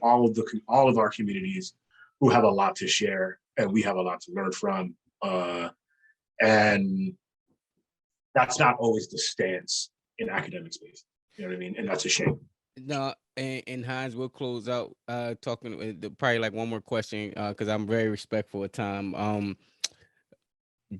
all of our communities who have a lot to share, and we have a lot to learn from. And that's not always the stance in academic space. You know what I mean? And that's a shame. No, and Hans, we'll close out talking probably like one more question because I'm very respectful of time.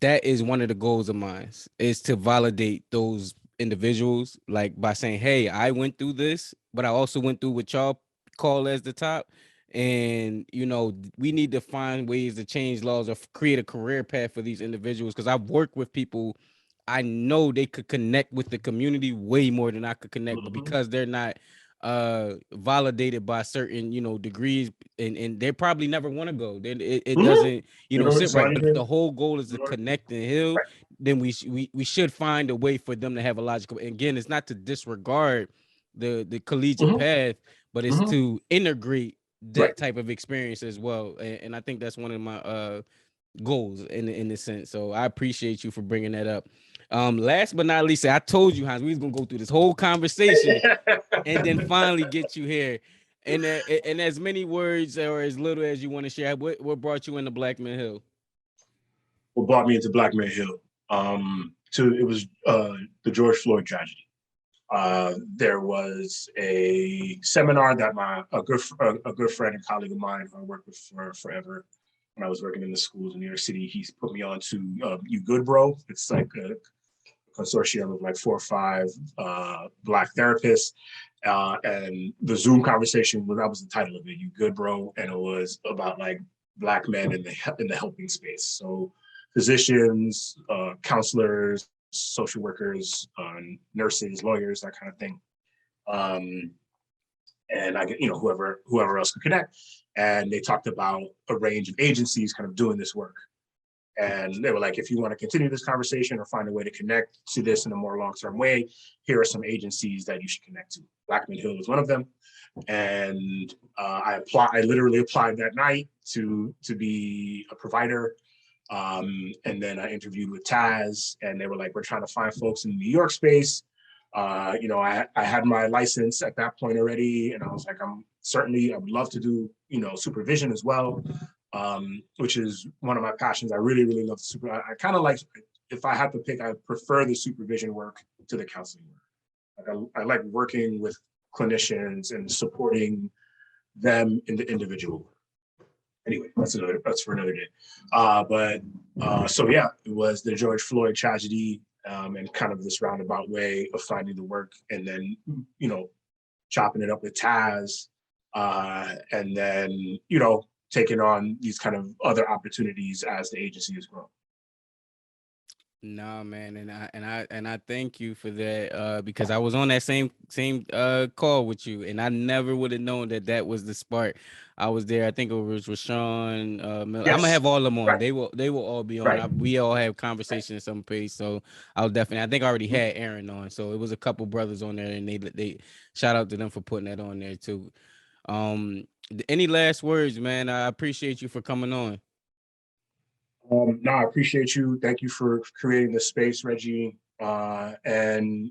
That is one of the goals of mine, is to validate those individuals, like by saying, hey, I went through this, but I also went through what y'all call as the top. And we need to find ways to change laws or create a career path for these individuals, because I've worked with people I know they could connect with the community way more than I could connect, but because they're not validated by certain degrees, and they probably never want to go, then it doesn't sit right. But if the whole goal is to connect and heal, then we should find a way for them to have a logical. And again, it's not to disregard the collegiate path, but it's to integrate that type of experience as well. And I think that's one of my goals in this sense. So I appreciate you for bringing that up. Last but not least, I told you, Hans, we was gonna go through this whole conversation and then finally get you here. And as many words or as little as you want to share, what brought you into Blackman Hill? What brought me into Blackman Hill? It was the George Floyd tragedy. There was a seminar that a good friend and colleague of mine who I worked with for forever, when I was working in the schools in New York City, he's put me on to You Good Bro. It's like a consortium of like 4 or 5 Black therapists. And the Zoom conversation, that was the title of it, You Good Bro. And it was about like Black men in the helping space. So physicians, counselors, social workers, nurses, lawyers, that kind of thing. And I get, whoever else could connect. And they talked about a range of agencies kind of doing this work. And they were like, if you want to continue this conversation or find a way to connect to this in a more long-term way, here are some agencies that you should connect to. Blackman Hill was one of them. And I literally applied that night to be a provider. And then I interviewed with Taz, and they were like, we're trying to find folks in the New York space. I had my license at that point already, and I was like, I would love to do, supervision as well, which is one of my passions. I really, really love I kind of like, if I had to pick, I prefer the supervision work to the counseling work. Like I like working with clinicians and supporting them in the individual work. Anyway, that's for another day. So yeah, it was the George Floyd tragedy, and kind of this roundabout way of finding the work, and then chopping it up with Taz, and then taking on these kind of other opportunities as the agency has grown. No, man, and I thank you for that, because I was on that same call with you, and I never would have known that was the spark. I was there. I think it was Rashawn. Yes. I'm gonna have all of them on. Right. They will all be on. Right. We all have conversations at some pace, so I'll definitely. I think I already had Aaron on, so it was a couple brothers on there, and they shout out to them for putting that on there too. Any last words, man? I appreciate you for coming on. No, I appreciate you. Thank you for creating the space, Reggie. And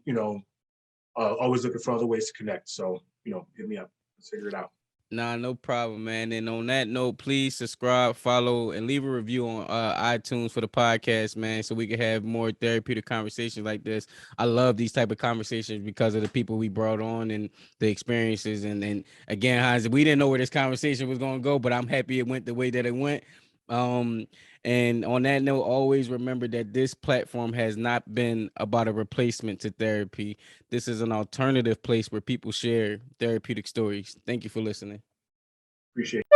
always looking for other ways to connect. So hit me up. Let's figure it out. Nah, no problem, man. And on that note, please subscribe, follow, and leave a review on iTunes for the podcast, man, so we can have more therapeutic conversations like this. I love these type of conversations because of the people we brought on and the experiences. And again, Hans, we didn't know where this conversation was going to go, but I'm happy it went the way that it went. Um, and on that note, always remember that this platform has not been about a replacement to therapy. This is an alternative place where people share therapeutic stories. Thank you for listening. Appreciate